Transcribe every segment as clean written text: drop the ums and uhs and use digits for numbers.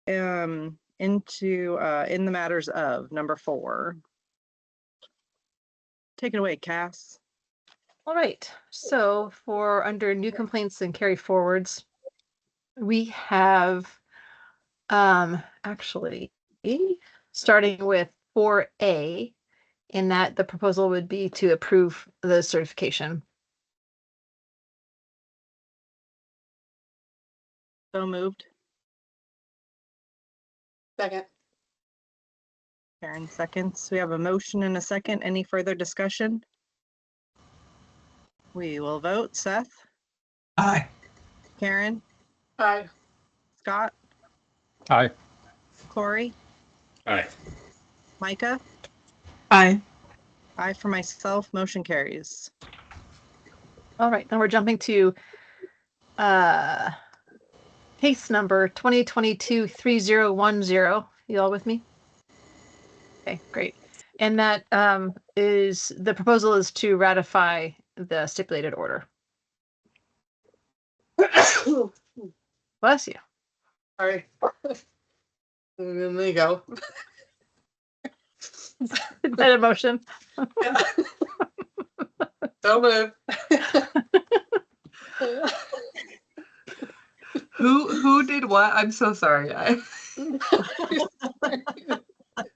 into in the matters of number 4. Take it away, Cass. All right. So for under new complaints and carry forwards, we have actually starting with 4A, in that the proposal would be to approve the certification. So moved. Second. Karen seconds. We have a motion and a second. Any further discussion? We will vote. Seth? Aye. Karen? Aye. Scott? Aye. Corey? Aye. Micah? Aye. Aye for myself. Motion carries. All right, now we're jumping to case number 2022-3010. You all with me? Okay, great. And that is, the proposal is to ratify the stipulated order. Bless you. Sorry. There you go. Is that a motion? So moved. Who did what? I'm so sorry.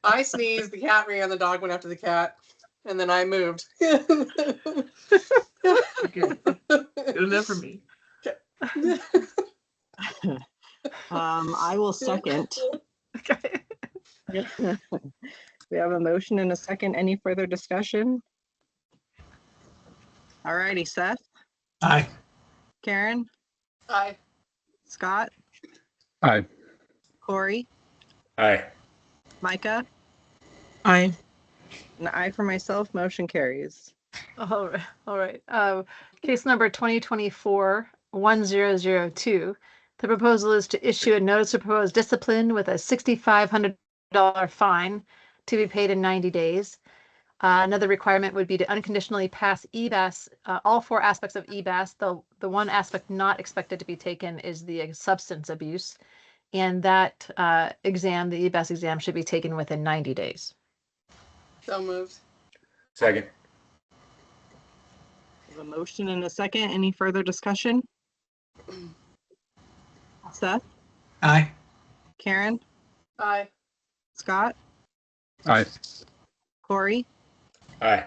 I sneezed, the cat ran, the dog went after the cat, and then I moved. Good enough for me. I will second. Okay. We have a motion and a second. Any further discussion? All righty, Seth? Aye. Karen? Aye. Scott? Aye. Corey? Aye. Micah? Aye. An aye for myself. Motion carries. All right. All right. Case number 2024-1002. The proposal is to issue a notice of proposed discipline with a $6,500 fine to be paid in 90 days. Another requirement would be to unconditionally pass EBAS, all 4 aspects of EBAS. The one aspect not expected to be taken is the substance abuse. And that exam, the EBAS exam, should be taken within 90 days. So moved. Second. We have a motion and a second. Any further discussion? Seth? Aye. Karen? Aye. Scott? Aye. Corey? Aye.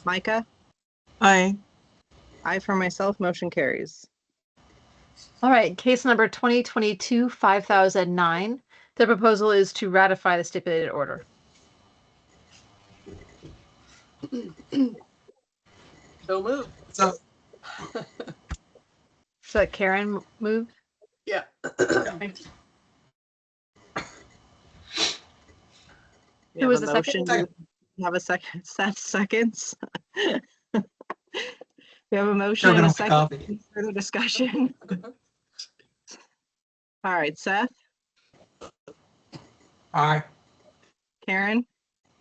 Micah? Aye. Aye for myself. Motion carries. All right, case number 2022-5009. The proposal is to ratify the stipulated order. So moved. So So that Karen moved? Yeah. We Who have was a the motion. second? We have a second. Seth seconds. We have a motion and a second. Any further discussion? All right, Seth? aye. Karen?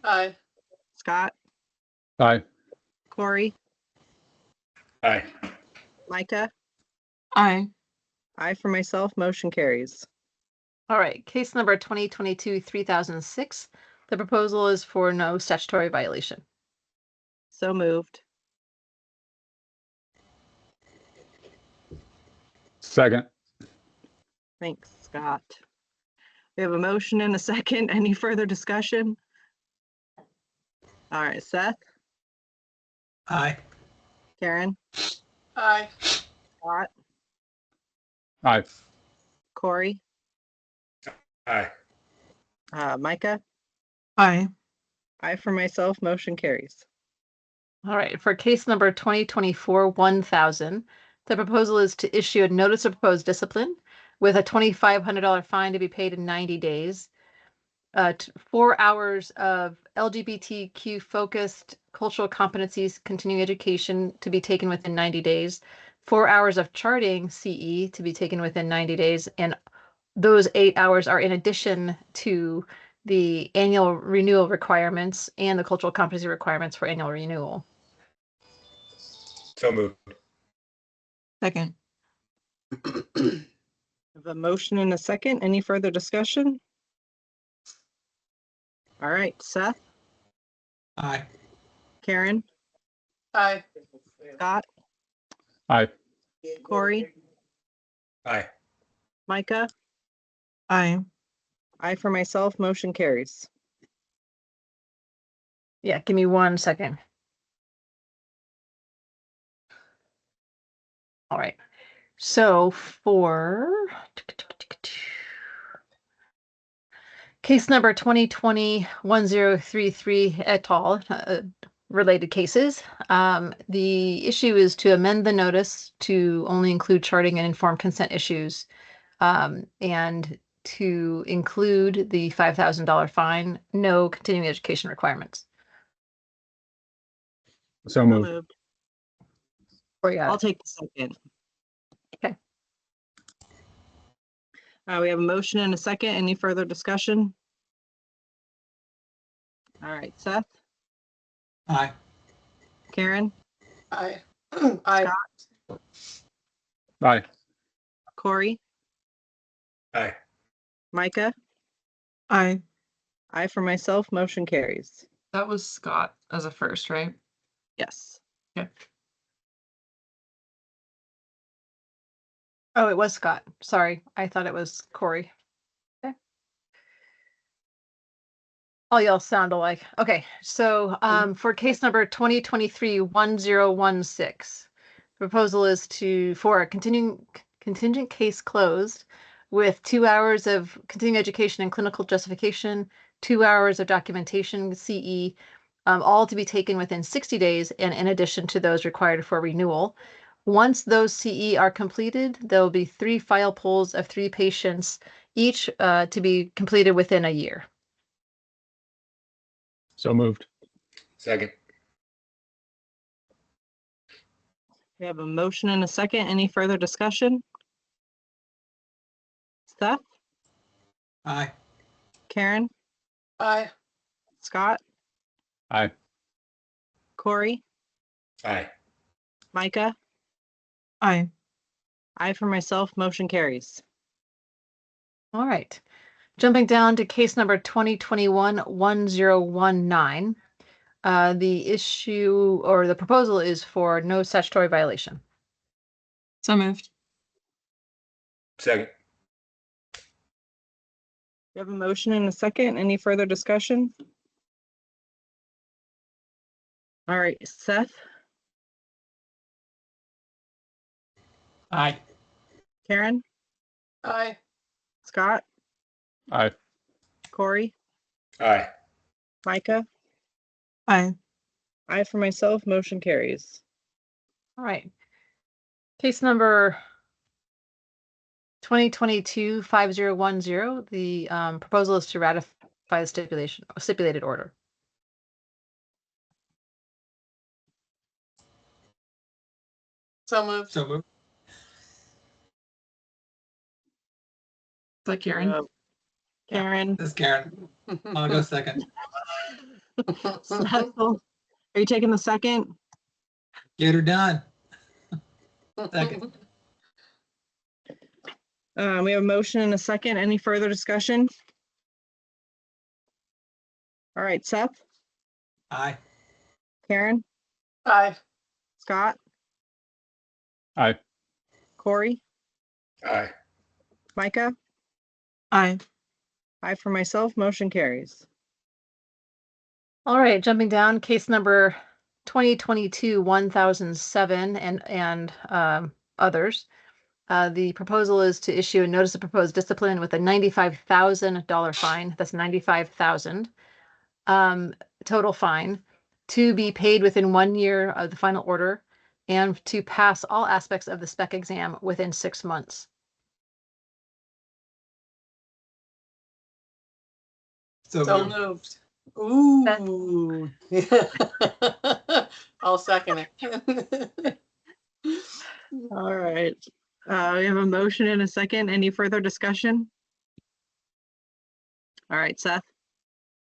Aye. Scott? Aye. Corey? Aye. Micah? Aye. Aye for myself. Motion carries. All right, case number 2022-3006. The proposal is for no statutory violation. So moved. Second. Thanks, Scott. We have a motion and a second. Any further discussion? All right, Seth? Aye. Karen? Aye. Scott? Aye. Corey? Aye. Micah? Aye. Aye for myself. Motion carries. All right, for case number 2024-1000, the proposal is to issue a notice of proposed discipline with a $2,500 fine to be paid in 90 days. 4 hours of LGBTQ focused cultural competencies continuing education to be taken within 90 days. 4 hours of charting CE to be taken within 90 days. And those 8 hours are in addition to the annual renewal requirements and the cultural competency requirements for annual renewal. So moved. Second. Have a motion and a second. Any further discussion? All right, Seth, Aye. Karen, Aye. Scott, Aye. Corey, Aye. Micah, Aye. I for myself, motion carries. Yeah, give me 1 second. All right. So for case number 2020-1033 et al., related cases, the issue is to amend the notice to only include charting and informed consent issues, and to include the $5,000 fine, no continuing education requirements. So So moved. moved. Or you got I'll it. take the second. Okay. We have a motion and a second. Any further discussion? All right, Seth, Aye. Karen, Aye. Aye. Aye. Corey, Aye. Micah, Aye. I for myself, motion carries. That was Scott as a first, right? Yes. Okay. Oh, it was Scott. Sorry. I thought it was Corey. Okay. All y'all sound alike. Okay, so for case number 2023-1016, proposal is for a contingent case closed with 2 hours of continuing education and clinical justification, 2 hours of documentation, CE, all to be taken within 60 days, and in addition to those required for renewal. Once those CE are completed, there will be 3 file pulls of 3 patients, each to be completed within a year. So moved. Second. We have a motion and a second. Any further discussion? Seth, Aye. Karen, Aye. Scott, Aye. Corey, Aye. Micah, Aye. I for myself, motion carries. All right. Jumping down to case number 2021-1019. The issue or the proposal is for no statutory violation. So moved. Second. We have a motion and a second. Any further discussion? All right, Seth, Aye. Karen, Aye. Scott, Aye. Corey, Aye. Micah, Aye. I for myself, motion carries. All right. Case number 2022-5010. The proposal is to ratify the stipulated order. So moved. So moved. Is that Karen? Karen, This is Karen. I'll go second. Seth, are you taking the second? Get her done. Second. We have a motion and a second. Any further discussion? All right, Seth, Aye. Karen, Aye. Scott, Aye. Corey, Aye. Micah, Aye. I for myself, motion carries. All right, jumping down, case number 2022-1007 and others. The proposal is to issue a notice of proposed discipline with a $95,000 fine. That's $95,000 total fine to be paid within 1 year of the final order and to pass all aspects of the spec exam within 6 months. So So moved. moved. Ooh. I'll second it. All right. We have a motion and a second. Any further discussion? All right, Seth,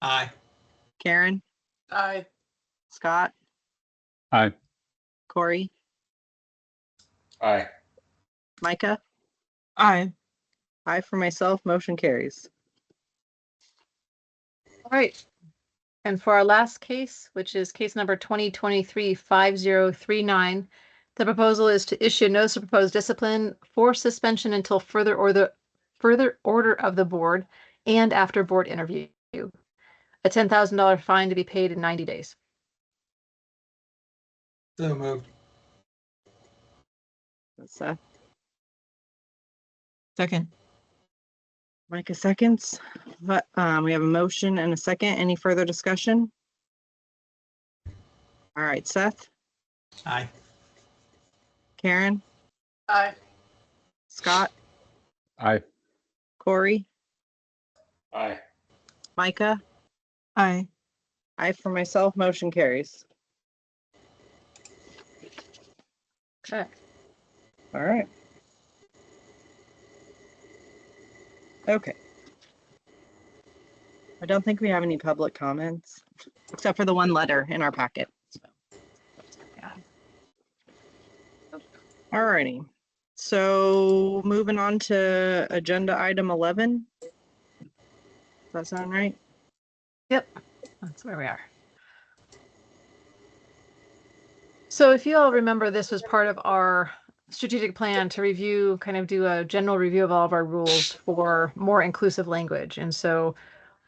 Aye. Karen, Aye. Scott, Aye. Corey, Aye. Micah, Aye. Aye for myself, motion carries. All right. And for our last case, which is case number 2023-5039, the proposal is to issue a notice of proposed discipline for suspension until further order of the board and after board interview. A $10,000 fine to be paid in 90 days. So moved. Seth, Second. Micah seconds. But we have a motion and a second. Any further discussion? All right, Seth, Aye. Karen, Aye. Scott, Aye. Corey, Aye. Micah. Aye. Aye for myself, motion carries. Okay. All right. Okay. I don't think we have any public comments, except for the one letter in our packet. So, yeah. All righty. So moving on to agenda item 11. Does that sound right? Yep, that's where we are. So if you all remember, this was part of our strategic plan to review, kind of do a general review of all of our rules for more inclusive language. And so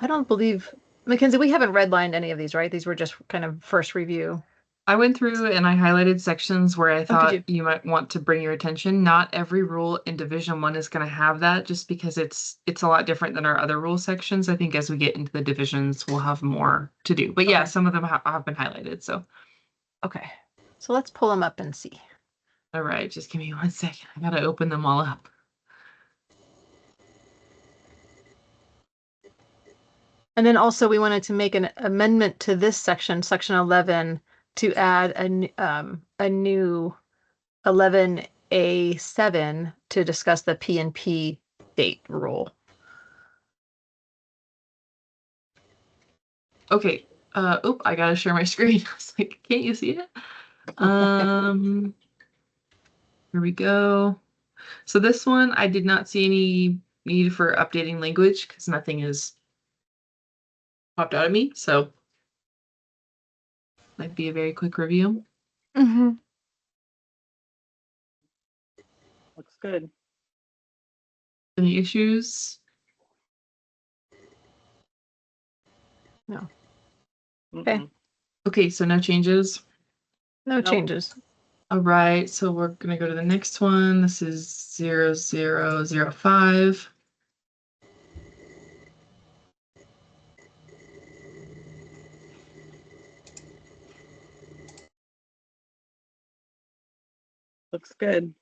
I don't believe, Mackenzie, we haven't redlined any of these, right? These were just kind of first review. I went through and I highlighted sections where I did thought you? you might want to bring your attention. Not every rule in Division 1 is going to have that, just because it's a lot different than our other rule sections. I think as we get into the divisions, we'll have more to do. But yeah, Okay. some of them have been highlighted. So, Okay, so let's pull them up and see. all right, just give me 1 second. I got to open them all up. And then also we wanted to make an amendment to this section, section 11, to add a new 11A7 to discuss the P&P date rule. Okay. I gotta share my screen. I was like, can't you see it? Here we go. So this one, I did not see any need for updating language because nothing is popped out at me. So might be a very quick review. Mm-hmm. Looks good. Any issues? No. Okay. Mm-mm. Okay, so no changes. No Nope. changes. All right, so we're gonna go to the next one. This is 0005. Looks good.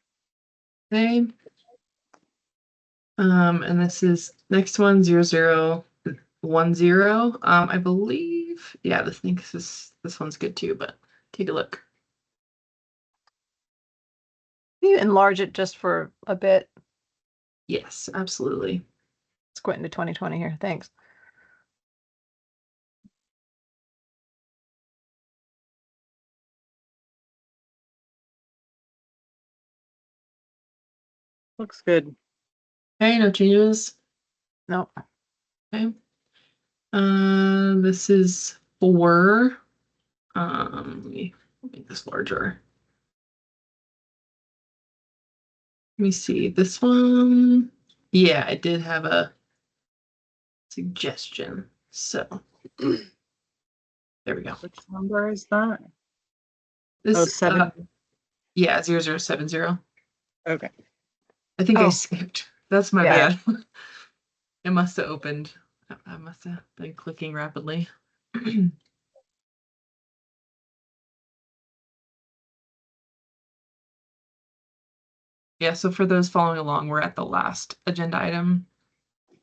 Okay. And this is next one 0010. I believe, yeah, this one's good too, but take a look. Can you enlarge it just for a bit? Yes, absolutely. Let's go into 2020 here. Thanks. Looks good. Okay, no changes. No. Okay. This is 4. Let me make this larger. Let me see this one. Yeah, I did have a suggestion. So there we go. Which number is that? This Oh, 7. yeah, 0070. Okay. I think I Oh. skipped. That's my Yeah. bad. It must have opened. I must have been clicking rapidly. Yeah, so for those following along, we're at the last agenda item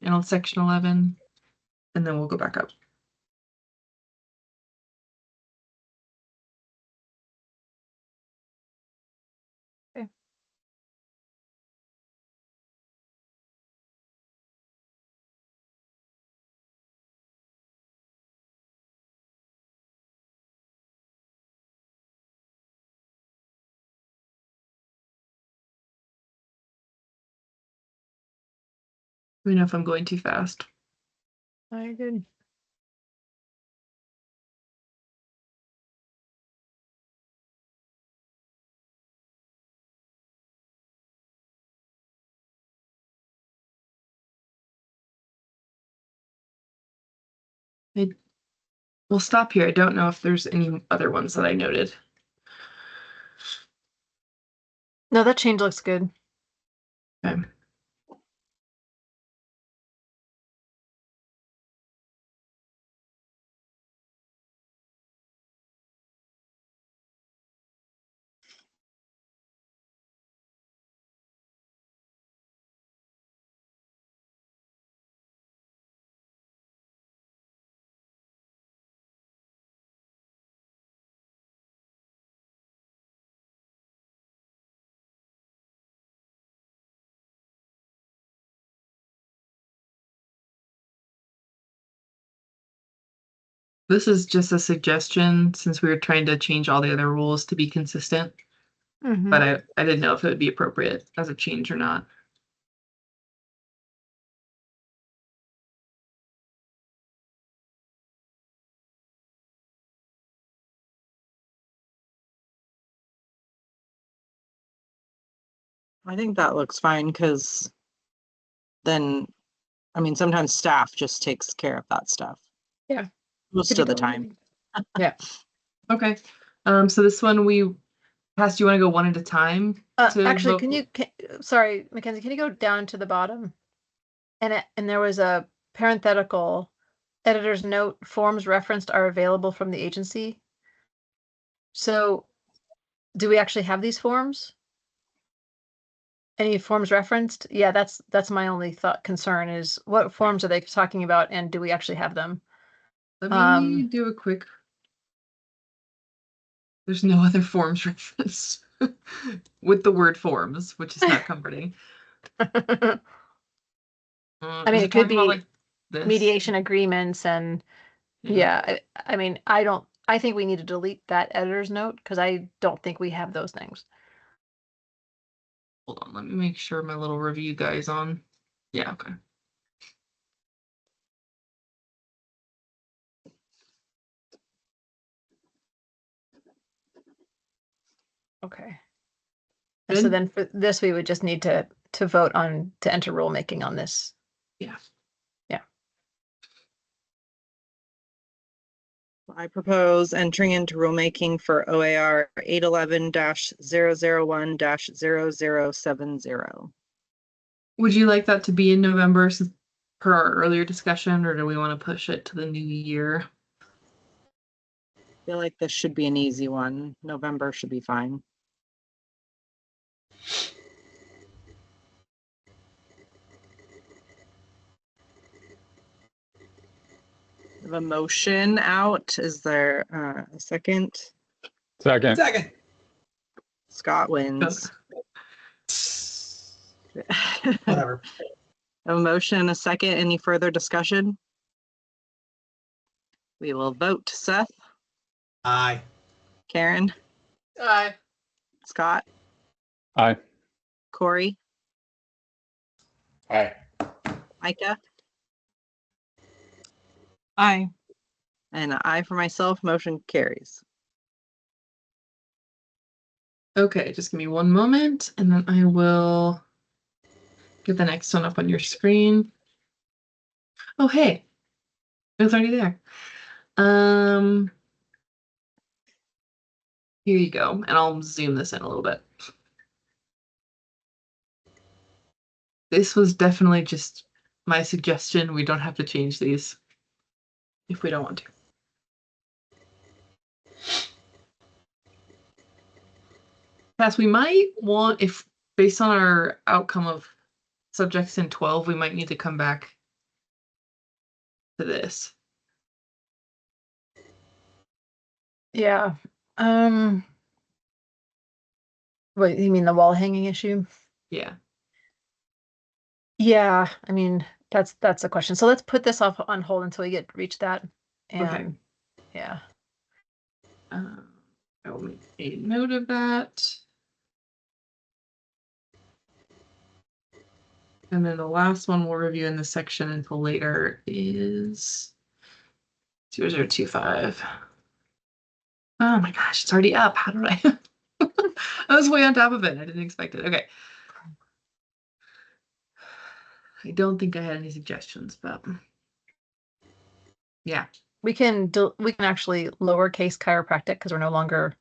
and on section 11, and then we'll go back up. Let me know if I'm going too fast. Oh, you're good. We'll stop here. I don't know if there's any other ones that I noted. No, that change looks good. Okay. This is just a suggestion since we were trying to change all the other rules to be consistent, Mhm. but I didn't know if it would be appropriate as a change or not. I think that looks fine because then, I mean, sometimes staff just takes care of that stuff. Yeah. Most Could be of the done. time. Yeah. Okay. So this one Cass, do you want to go one at a time? to Actually, vote? sorry, Mackenzie, can you go down to the bottom? And there was a parenthetical editor's note, forms referenced are available from the agency. So do we actually have these forms? Any forms referenced? Yeah, that's my only concern is what forms are they talking about and do we actually have them? Let me Um, do a quick. There's no other forms reference with the word forms, which is not comforting. I mean, Is it could talking about, be like, this? mediation agreements and yeah, I mean, I think we need to delete that editor's note because I don't think we have those things. Hold on, let me make sure my little review guy's on. Yeah, okay. Okay. And so Good. then for this, we would just need to vote on to enter rulemaking on this. Yeah. Yeah. I propose entering into rulemaking for OAR 811-001-0070. Would you like that to be in November per our earlier discussion, or do we want to push it to the new year? I feel like this should be an easy one. November should be fine. I have a motion out. Is there a second? Second. Second. Scott wins. Whatever. A motion and a second. Any further discussion? We will vote. Seth, Aye. Karen, Aye. Scott, Aye. Corey, Aye. Micah, Aye. and I for myself. Motion carries. Okay, just give me one moment and then I will get the next one up on your screen. Oh, hey, it was already there. Here you go, and I'll zoom this in a little bit. This was definitely just my suggestion. We don't have to change these if we don't want to. Cass, we might want, if based on our outcome of subjects in 12, we might need to come back to this. Yeah. Wait, you mean the wall hanging issue? Yeah. Yeah, I mean, that's a question. So let's put this off on hold until we reach that. And yeah. I will make a note of that. And then the last one we'll review in this section until later is 0025. Oh my gosh, it's already up. How did I? I was way on top of it. I didn't expect it. Okay. I don't think I had any suggestions, but yeah. We can actually lowercase chiropractic because we're no longer,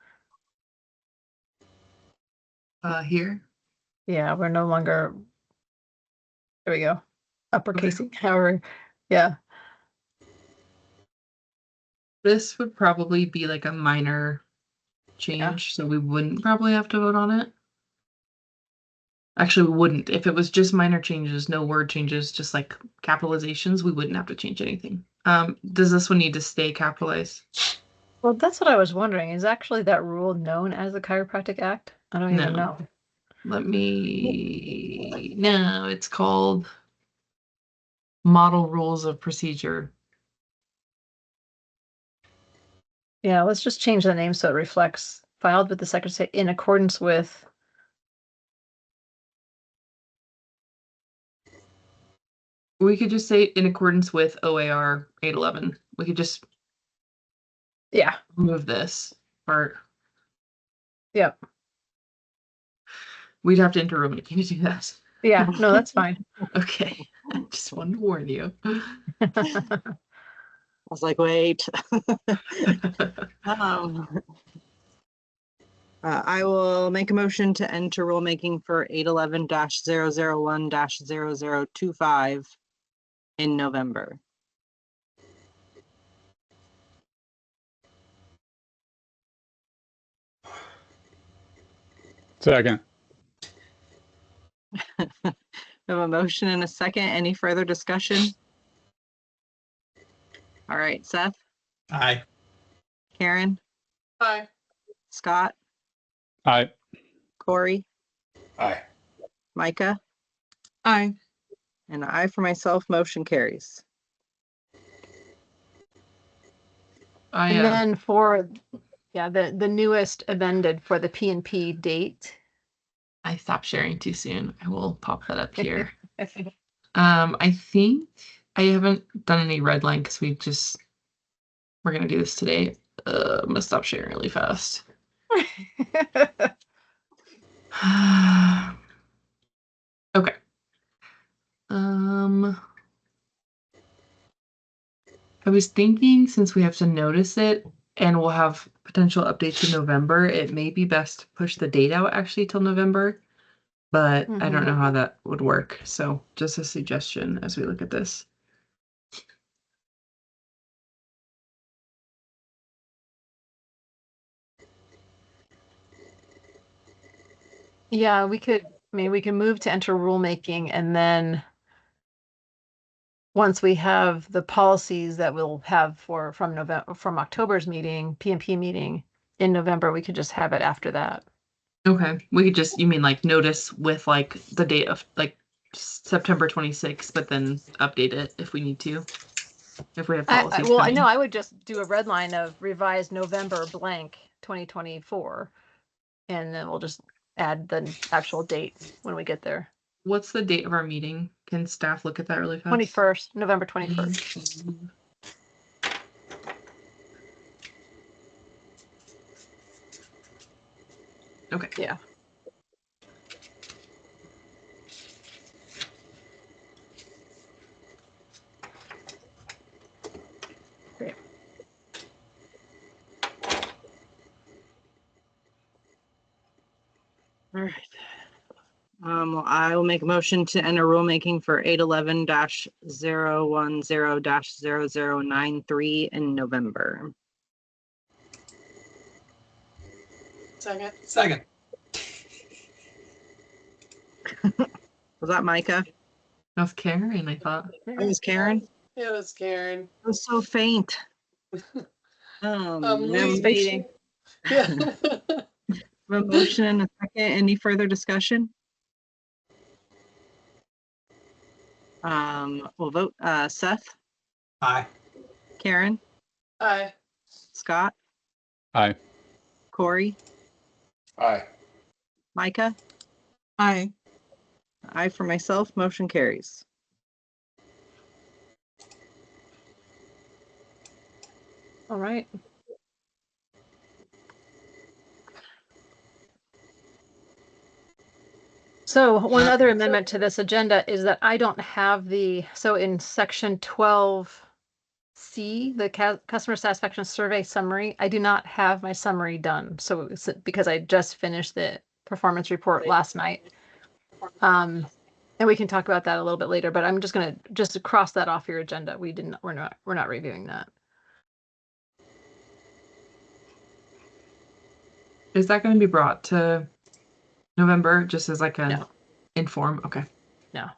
Here. yeah, we're no longer, there we go, uppercasing, however, yeah. This would probably be like a minor change, so we wouldn't probably have to vote on it. Actually, we wouldn't. If it was just minor changes, no word changes, just like capitalizations, we wouldn't have to change anything. Does this one need to stay capitalized? Well, that's what I was wondering. Is actually that rule known as the Chiropractic Act? I don't even No. know. Let me. No, it's called Model Rules of Procedure. Yeah, let's just change the name so it reflects filed with the Secretary in accordance with. We could just say in accordance with OAR 811. We could just Yeah, remove this part. yeah, We'd have to enter Roman to do that. yeah. No, that's fine. Okay. I just wanted to warn you. I was like, wait. I will make a motion to enter rulemaking for 811-001-0025 in November. Second. I have a motion and a second. Any further discussion? All right, Seth, Aye. Karen, Aye. Scott, Aye. Corey, Aye. Micah, Aye. and I for myself, motion carries. I And then for, yeah, the newest amended for the P&P date. I stopped sharing too soon. I will pop that up here. I think I haven't done any red line because we're gonna do this today. I'm gonna stop sharing really fast. Okay. I was thinking since we have to notice it and we'll have potential updates in November, it may be best to push the date out actually till November, but I don't know how that would work. So just a suggestion as we look at this. Yeah, we could, I mean, we can move to enter rulemaking and then once we have the policies that we'll have from October's meeting, PMP meeting in November, we could just have it after that. Okay. We could just, you mean like notice with like the date of like September 26th, but then update it if we need to. If we have policies. Well, I coming. know I would just do a red line of revised November blank 2024. And then we'll just add the actual date when we get there. What's the date of our meeting? Can staff look at that really fast? 21st, November 21st. Okay. Yeah. Great. All right. I will make a motion to enter rulemaking for 811-010-0093 in November. Second. Second. Was that Micah? That was Karen, I thought. It was Karen. It was Karen. It was so faint. Lee- Fading. Yeah. A motion and a second. Any further discussion? We'll vote. Seth, Aye. Karen, Aye. Scott, Aye. Corey, Aye. Micah, Aye. Aye for myself, motion carries. All right. So one other amendment to this agenda is that I don't have so in section 12C, the customer satisfaction survey summary, I do not have my summary done. So it's because I just finished the performance report last night. And we can talk about that a little bit later, but I'm just going to cross that off your agenda. We're not reviewing that. Is that going to be brought to November just as like a No. inform? Okay. No.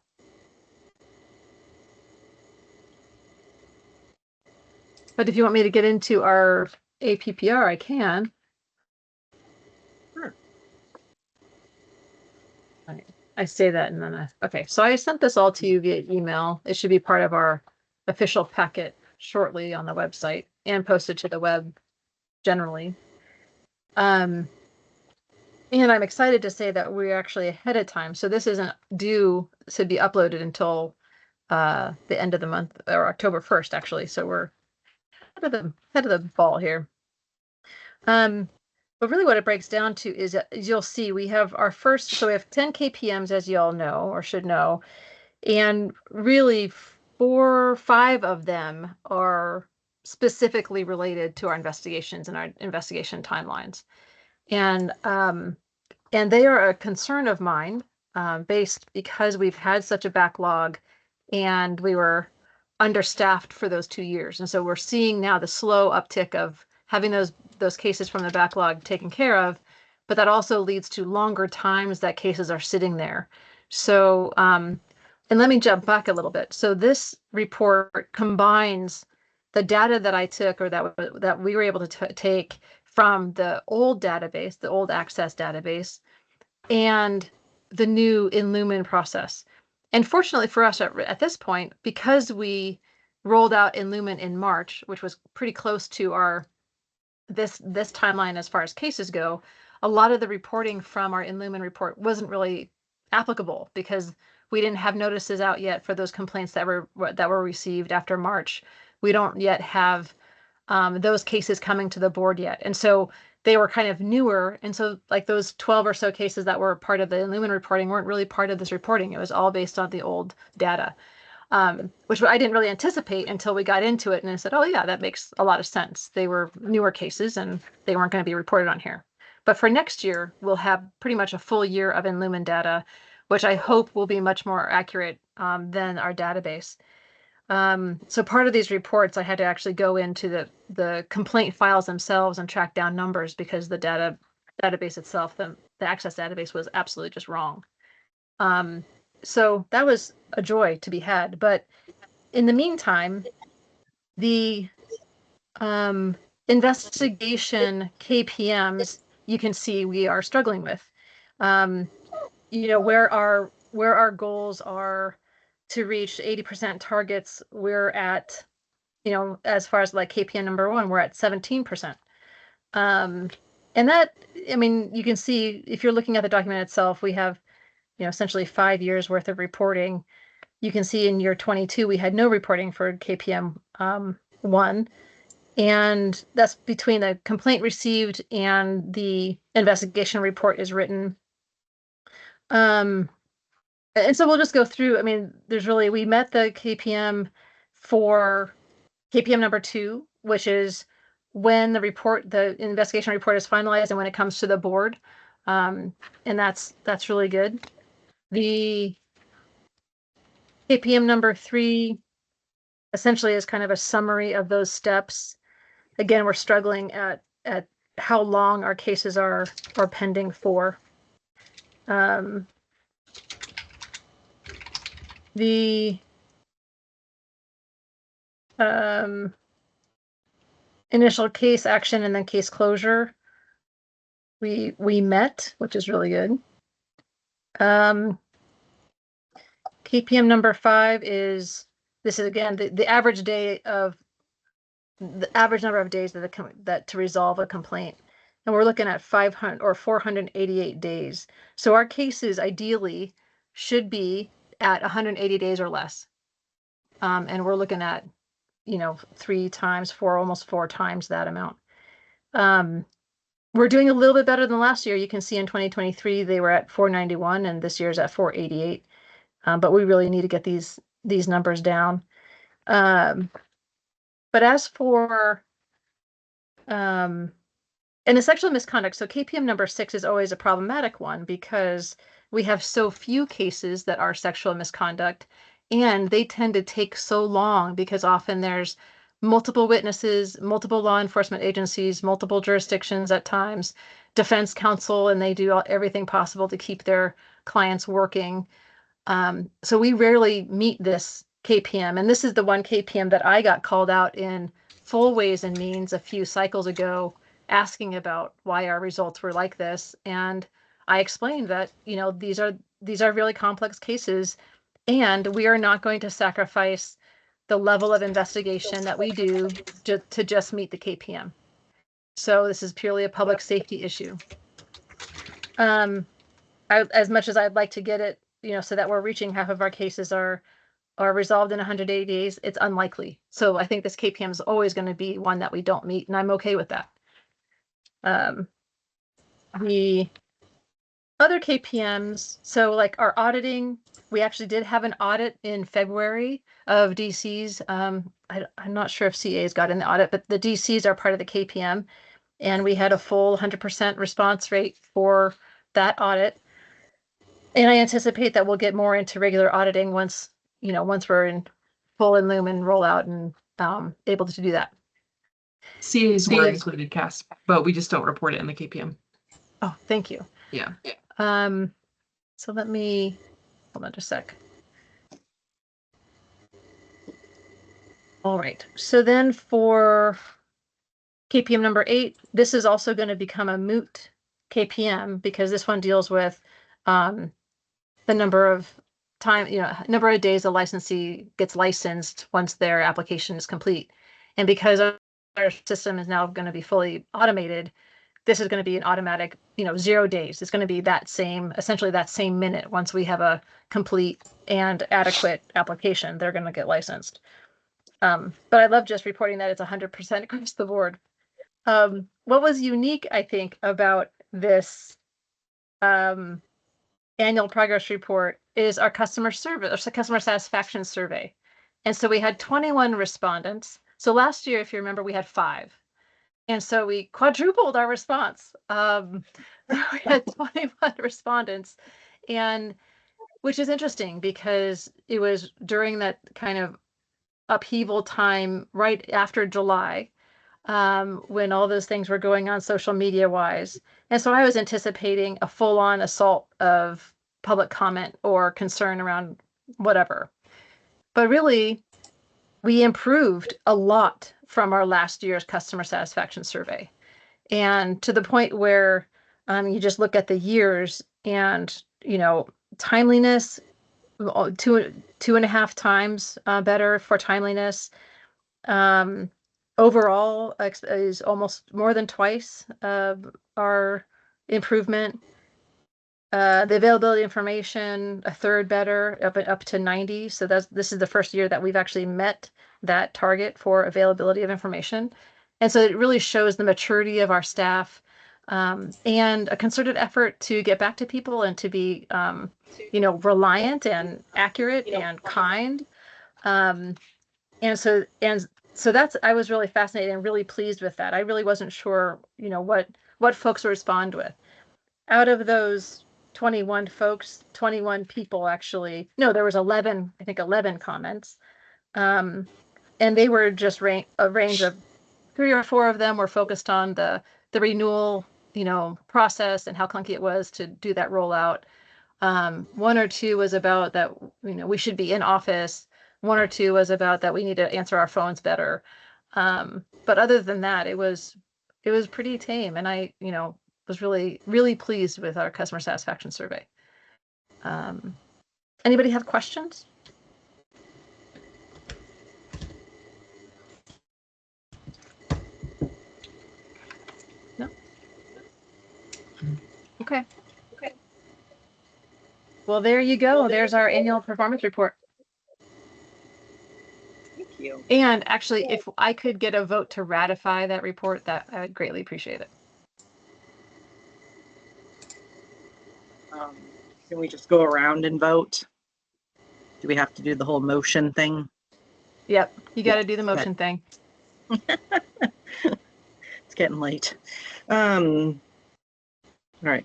But if you want me to get into our APPR, I can. Sure. I say that and then okay. So I sent this all to you via email. It should be part of our official packet shortly on the website and posted to the web generally. And I'm excited to say that we're actually ahead of time. So this isn't due to be uploaded until the end of the month, or October 1st, actually. So we're head of the ball here. But really what it breaks down to is, as you'll see, we have our first, so we have 10 KPMs, as you all know, or should know, and really 4 or 5 of them are specifically related to our investigations and our investigation timelines. And they are a concern of mine, based because we've had such a backlog and we were understaffed for those 2 years. And so we're seeing now the slow uptick of having those cases from the backlog taken care of, but that also leads to longer times that cases are sitting there. So, and let me jump back a little bit. So this report combines the data that I took, or that we were able to take from the old database, the old Access database, and the new Inlumin process. And fortunately for us at this point, because we rolled out Inlumin in March, which was pretty close to our this timeline as far as cases go, a lot of the reporting from our Inlumin report wasn't really applicable because we didn't have notices out yet for those complaints that were received after March. We don't yet have those cases coming to the board yet. And so they were kind of newer. And so like those 12 or so cases that were part of the Inlumin reporting weren't really part of this reporting. It was all based on the old data, which I didn't really anticipate until we got into it. And I said, oh yeah, that makes a lot of sense. They were newer cases and they weren't going to be reported on here. But for next year, we'll have pretty much a full year of Inlumin data, which I hope will be much more accurate than our database. So part of these reports, I had to actually go into the complaint files themselves and track down numbers because the database itself, the Access database, was absolutely just wrong. So that was a joy to be had. But in the meantime, the investigation KPMs, you can see we are struggling with. Where our goals are to reach 80% targets, we're at, as far as like KPM number 1, we're at 17%. And that, I mean, you can see if you're looking at the document itself, we have, essentially 5 years worth of reporting. You can see in year 22, we had no reporting for KPM 1. And that's between the complaint received and the investigation report is written. And so we'll just go through. I mean, we met the KPM for KPM number 2, which is when the investigation report is finalized and when it comes to the board. And that's really good. The KPM number 3 essentially is kind of a summary of those steps. Again, we're struggling at how long our cases are pending for. The initial case action and then case closure, we met, which is really good. KPM number 5 is again the average number of days that to resolve a complaint, and we're looking at 500 or 488 days. So our cases ideally should be at 180 days or less. And we're looking at, 3 times, almost 4 times that amount. We're doing a little bit better than last year. You can see in 2023, they were at 491 and this year's at 488. But we really need to get these numbers down. But as for, and the sexual misconduct, so KPM number 6 is always a problematic one because we have so few cases that are sexual misconduct, and they tend to take so long because often there's multiple witnesses, multiple law enforcement agencies, multiple jurisdictions at times, defense counsel, and they do everything possible to keep their clients working. So we rarely meet this KPM, and this is the one KPM that I got called out in full Ways and Means a few cycles ago, asking about why our results were like this. And I explained that, these are really complex cases, and we are not going to sacrifice the level of investigation that we do to just meet the KPM. So this is purely a public safety issue. As much as I'd like to get it, so that we're reaching half of our cases are resolved in 180 days, it's unlikely. So I think this KPM is always going to be one that we don't meet, and I'm okay with that. The other KPMs, so like our auditing, we actually did have an audit in February of DCs. I'm not sure if CA's got in the audit, but the DCs are part of the KPM, and we had a full 100% response rate for that audit. And I anticipate that we'll get more into regular auditing once we're in full and Lumen rollout and able to do that. CAs were included, Cass, but we just don't report it in the KPM. Oh, thank you. Yeah. So let me hold on just a sec. All right. So then for KPM number 8, this is also going to become a moot KPM because this one deals with the number of number of days a licensee gets licensed once their application is complete. And because our system is now going to be fully automated, this is going to be an automatic, 0 days. It's going to be essentially that same minute. Once we have a complete and adequate application, they're going to get licensed. But I love just reporting that it's 100% across the board. What was unique, I think, about this annual progress report is our customer service or customer satisfaction survey. And so we had 21 respondents. So last year, if you remember, we had 5. And so we quadrupled our response. We had 21 respondents, and which is interesting because it was during that kind of upheaval time right after July, when all those things were going on social media wise. And so I was anticipating a full-on assault of public comment or concern around whatever. But really, we improved a lot from our last year's customer satisfaction survey. And to the point where you just look at the years and, timeliness, 2.5 times better for timeliness. Overall is almost more than twice our improvement. The availability information, a third better, up to 90. So this is the first year that we've actually met that target for availability of information. And so it really shows the maturity of our staff and a concerted effort to get back to people and to be, reliant and accurate and kind. And so that's, I was really fascinated and really pleased with that. I really wasn't sure, what folks would respond with. Out of those 21 folks, 21 people actually, no, there was 11 comments. And they were just a range of 3 or 4 of them were focused on the renewal, process and how clunky it was to do that rollout. 1 or 2 was about that, we should be in office. 1 or 2 was about that we need to answer our phones better. But other than that, it was pretty tame. And I, was really, really pleased with our customer satisfaction survey. Anybody have questions? No? Okay. Well, there you go. There's our annual performance report. Thank you. And actually, if I could get a vote to ratify that report, that I would greatly appreciate it. Can we just go around and vote? Do we have to do the whole motion thing? Yep, you got to do the motion thing. It's getting late. All right.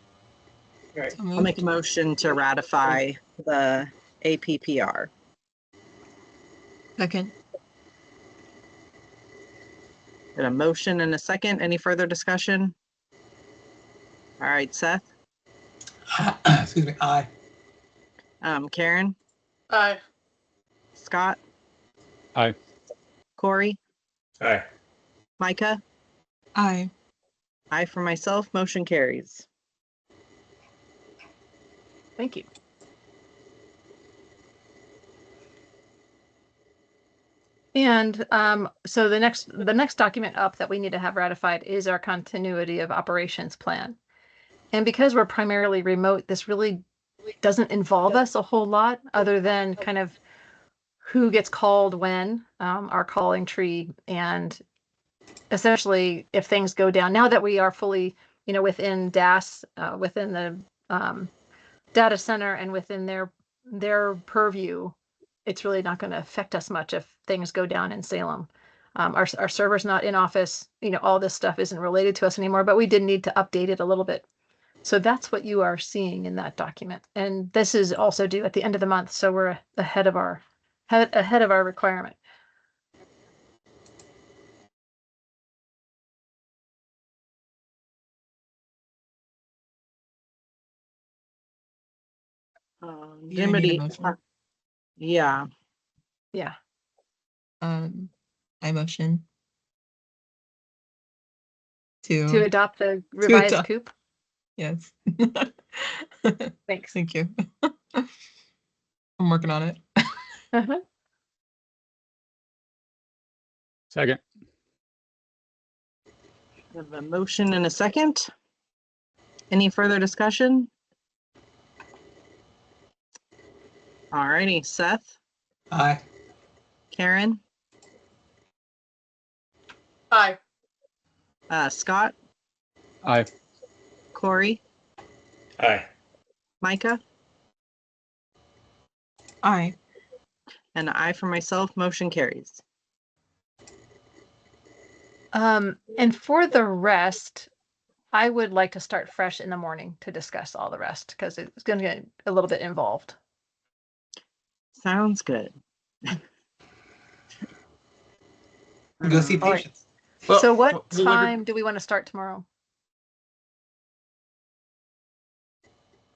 I'll make a motion to ratify the APPR. Second. Got a motion and a second. Any further discussion? All right, Seth, Excuse me. Aye. Karen, Aye. Scott, Aye. Corey, Aye. Micah, Aye. I for myself, motion carries. Thank you. And so the next document up that we need to have ratified is our continuity of operations plan. And because we're primarily remote, this really doesn't involve us a whole lot other than kind of who gets called when, our calling tree, and essentially if things go down. Now that we are fully, within DAS, within the data center and within their purview, it's really not going to affect us much if things go down in Salem. Our server's not in office, all this stuff isn't related to us anymore, but we did need to update it a little bit. So that's what you are seeing in that document. And this is also due at the end of the month, so we're ahead of our requirement. Do I need a Dimity, motion? yeah, Yeah. I motion To to, adopt the revised adopt. COOP. yes. Thanks. Thank you. I'm working on it. Uh-huh. Second. we have a motion and a second. Any further discussion? All righty, Seth, Aye. Karen, Aye. Scott, Aye. Corey, Aye. Micah, Aye. and I for myself, motion carries. And for the rest, I would like to start fresh in the morning to discuss all the rest because it's going to get a little bit involved. Sounds good. Go see All right. patients. So what deliver- time do we want to start tomorrow?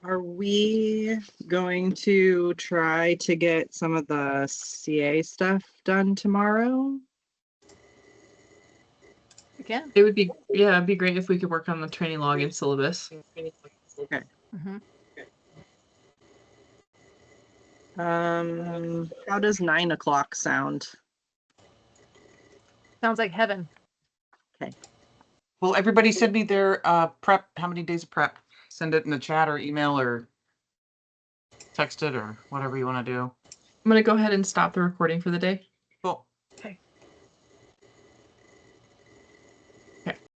Are we going to try to get some of the CA stuff done tomorrow? Again? It would be, yeah, it'd be great if we could work on the training login syllabus. Mm-hmm. How does 9 o'clock sound? Sounds like heaven. Will everybody send me their prep? How many days of prep? Send it in the chat or email or text it or whatever you want to do. I'm gonna go ahead and stop the recording for the day.